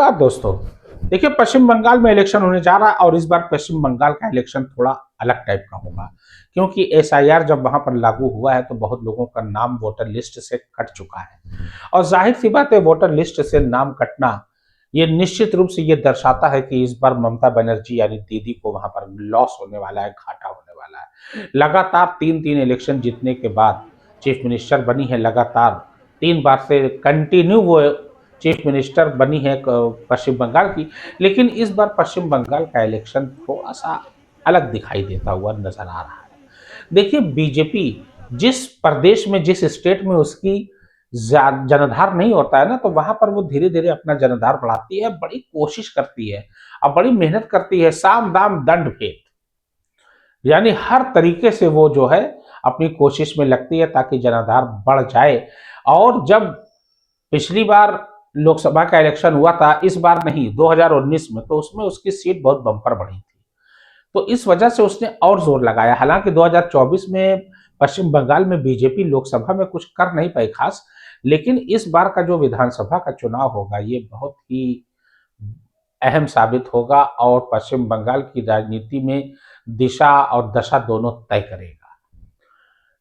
नमस्कार दोस्तों। देखिए, पश्चिम बंगाल में इलेक्शन होने जा रहा है और इस बार पश्चिम बंगाल का इलेक्शन थोड़ा अलग टाइप का होगा, क्योंकि एसआईआर जब वहां पर लागू हुआ है तो बहुत लोगों का नाम वोटर लिस्ट से कट चुका है। और जाहिर सी बात है, वोटर लिस्ट से नाम कटना ये निश्चित रूप से ये दर्शाता है कि इस बार ममता बनर्जी यानी दीदी को वहां पर लॉस होने वाला है, घाटा होने वाला है। लगातार तीन तीन इलेक्शन जीतने के बाद चीफ मिनिस्टर बनी है, लगातार 3 बार से कंटिन्यू वो चीफ मिनिस्टर बनी है पश्चिम बंगाल की। लेकिन इस बार पश्चिम बंगाल का इलेक्शन थोड़ा सा अलग दिखाई देता हुआ नजर आ रहा है। देखिए, बीजेपी जिस प्रदेश में, जिस स्टेट में उसकी जनाधार नहीं होता है ना, तो वहां पर वो धीरे धीरे अपना जनाधार बढ़ाती है, बड़ी कोशिश करती है और बड़ी मेहनत करती है। साम दाम दंड भेद, यानी हर तरीके से वो जो है अपनी कोशिश में लगती है ताकि जनाधार बढ़ जाए। और जब पिछली बार लोकसभा का इलेक्शन हुआ था, इस बार नहीं, 2019 में, तो उसमें उसकी सीट बहुत बम्पर बढ़ी थी, तो इस वजह से उसने और जोर लगाया। हालांकि 2024 में पश्चिम बंगाल में बीजेपी लोकसभा में कुछ कर नहीं पाई खास, लेकिन इस बार का जो विधानसभा का चुनाव होगा ये बहुत ही अहम साबित होगा और पश्चिम बंगाल की राजनीति में दिशा और दशा दोनों तय करेगा।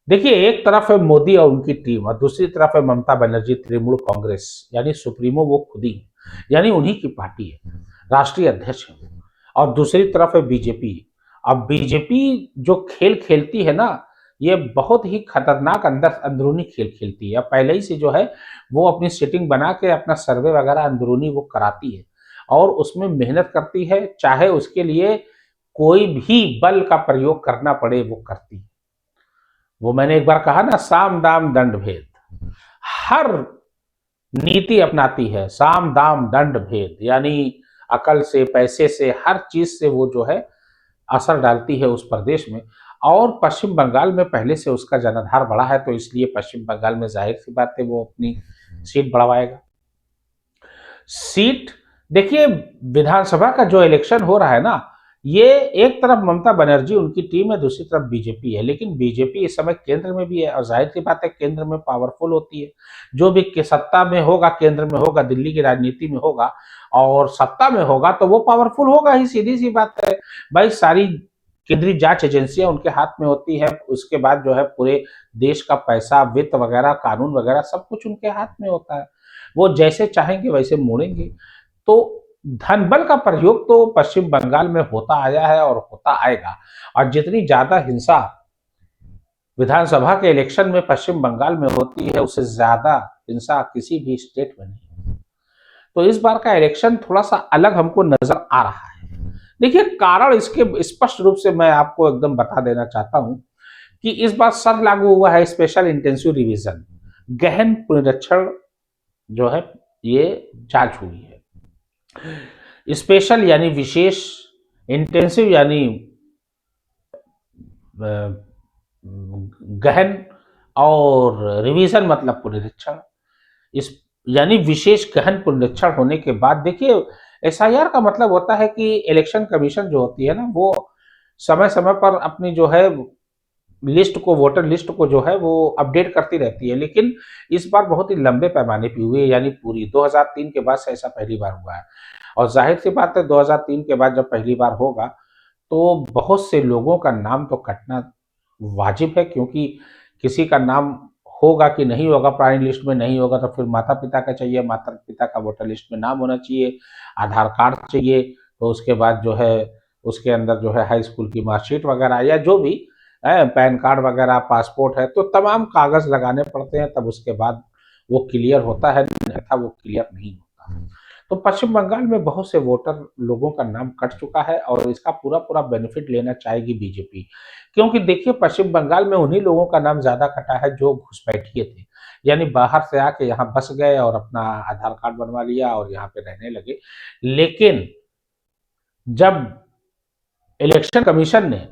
देखिए, एक तरफ है मोदी और उनकी टीम और दूसरी तरफ है ममता बनर्जी, तृणमूल कांग्रेस, यानी सुप्रीमो वो खुद ही है, यानी उन्हीं की पार्टी है, राष्ट्रीय अध्यक्ष है। और दूसरी तरफ है बीजेपी। अब बीजेपी जो खेल खेलती है ना, ये बहुत ही खतरनाक अंदरूनी खेल खेलती है। अब पहले ही से जो है वो अपनी सेटिंग बना के अपना सर्वे वगैरह अंदरूनी वो कराती है और उसमें मेहनत करती है, चाहे उसके लिए कोई भी बल का प्रयोग करना पड़े वो करती है। वो मैंने एक बार कहा ना, साम दाम दंड भेद, हर नीति अपनाती है, साम दाम दंड भेद, यानी अकल से, पैसे से, हर चीज से वो जो है असर डालती है उस प्रदेश में। और पश्चिम बंगाल में पहले से उसका जनाधार बढ़ा है, तो इसलिए पश्चिम बंगाल में जाहिर सी बात है वो अपनी सीट बढ़वाएगा। सीट, देखिए, विधानसभा का जो इलेक्शन हो रहा है ना, ये एक तरफ ममता बनर्जी उनकी टीम है, दूसरी तरफ बीजेपी है। लेकिन बीजेपी इस समय केंद्र में भी है और जाहिर सी बात है केंद्र में पावरफुल होती है। जो भी सत्ता में होगा, केंद्र में होगा, दिल्ली की राजनीति में होगा और सत्ता में होगा, तो वो पावरफुल होगा ही, सीधी सी बात है। भाई, सारी केंद्रीय जांच एजेंसियां उनके हाथ में होती है, उसके बाद जो है पूरे देश का पैसा, वित्त वगैरह, कानून वगैरह सब कुछ उनके हाथ में होता है। वो जैसे चाहेंगे वैसे मोड़ेंगे। तो धन बल का प्रयोग तो पश्चिम बंगाल में होता आया है और होता आएगा। और जितनी ज्यादा हिंसा विधानसभा के इलेक्शन में पश्चिम बंगाल में होती है, उससे ज्यादा हिंसा किसी भी स्टेट में नहीं। तो इस बार का इलेक्शन थोड़ा सा अलग हमको नजर आ रहा है। देखिए, कारण इसके स्पष्ट रूप से मैं आपको एकदम बता देना चाहता हूं कि इस बार सर लागू हुआ है स्पेशल इंटेंसिव रिवीजन, गहन पुनरीक्षण जो है ये जांच हुई है। स्पेशल यानी विशेष, इंटेंसिव यानी गहन, और रिवीजन मतलब पुनरीक्षण। इस यानी विशेष गहन पुनरीक्षण होने के बाद, देखिए, एसआईआर का मतलब होता है कि इलेक्शन कमीशन जो होती है ना, वो समय समय पर अपनी जो है लिस्ट को, वोटर लिस्ट को जो है वो अपडेट करती रहती है। लेकिन इस बार बहुत ही लंबे पैमाने पे हुई है, यानी पूरी 2003 के बाद से ऐसा पहली बार हुआ है। और जाहिर सी बात है 2003 के बाद जब पहली बार होगा तो बहुत से लोगों का नाम तो कटना वाजिब है, क्योंकि किसी का नाम होगा कि नहीं होगा, पुरानी लिस्ट में नहीं होगा, तो फिर माता पिता का चाहिए, माता पिता का वोटर लिस्ट में नाम होना चाहिए, आधार कार्ड चाहिए, तो उसके बाद जो है उसके अंदर जो है हाई स्कूल की मार्कशीट वगैरह या जो भी है, पैन कार्ड वगैरह, पासपोर्ट है, तो तमाम कागज लगाने पड़ते हैं, तब उसके बाद वो क्लियर होता है, अन्यथा वो क्लियर नहीं होता। तो पश्चिम बंगाल में बहुत से वोटर लोगों का नाम कट चुका है और इसका पूरा पूरा बेनिफिट लेना चाहेगी बीजेपी। क्योंकि देखिए, पश्चिम बंगाल में उन्हीं लोगों का नाम ज्यादा कटा है जो घुसपैठिए थे, यानी बाहर से आके यहाँ बस गए और अपना आधार कार्ड बनवा लिया और यहाँ पे रहने लगे। लेकिन जब इलेक्शन कमीशन ने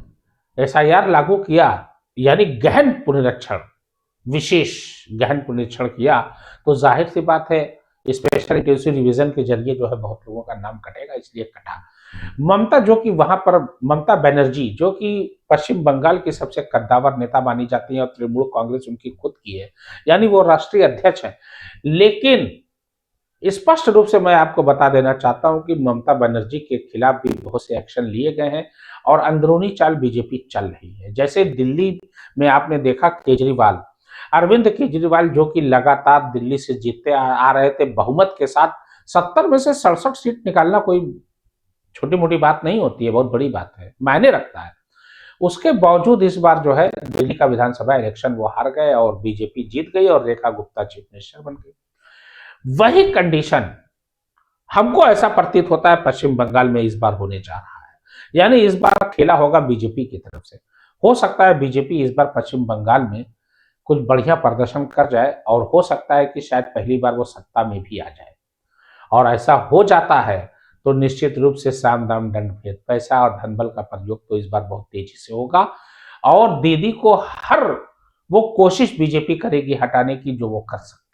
एसआईआर लागू किया, यानी गहन पुनरीक्षण, विशेष गहन पुनरीक्षण किया, तो जाहिर सी बात है स्पेशल इंटेंसिव रिवीजन के जरिए जो है बहुत लोगों का नाम कटेगा, इसलिए कटा। ममता जो कि वहां पर, ममता बनर्जी जो कि पश्चिम बंगाल की सबसे कद्दावर नेता मानी जाती है और तृणमूल कांग्रेस उनकी खुद की है, यानी वो राष्ट्रीय अध्यक्ष है। लेकिन स्पष्ट रूप से मैं आपको बता देना चाहता हूं कि ममता बनर्जी के खिलाफ भी बहुत से एक्शन लिए गए हैं और अंदरूनी चाल बीजेपी चल रही है। जैसे दिल्ली में आपने देखा केजरीवाल, अरविंद केजरीवाल जो कि लगातार दिल्ली से जीतते आ रहे थे बहुमत के साथ, 70 में से 67 सीट निकालना कोई छोटी मोटी बात नहीं होती है, बहुत बड़ी बात है, मायने रखता है। उसके बावजूद इस बार जो है दिल्ली का विधानसभा इलेक्शन वो हार गए और बीजेपी जीत गई और रेखा गुप्ता चीफ मिनिस्टर बन गई। वही कंडीशन हमको ऐसा प्रतीत होता है पश्चिम बंगाल में इस बार होने जा रहा है। यानी इस बार खेला होगा बीजेपी की तरफ से। हो सकता है बीजेपी इस बार पश्चिम बंगाल में कुछ बढ़िया प्रदर्शन कर जाए और हो सकता है कि शायद पहली बार वो सत्ता में भी आ जाए। और ऐसा हो जाता है तो निश्चित रूप से साम दाम दंड भेद, पैसा और धन बल का प्रयोग तो इस बार बहुत तेजी से होगा और दीदी को हर वो कोशिश बीजेपी करेगी हटाने की जो वो कर सकती है।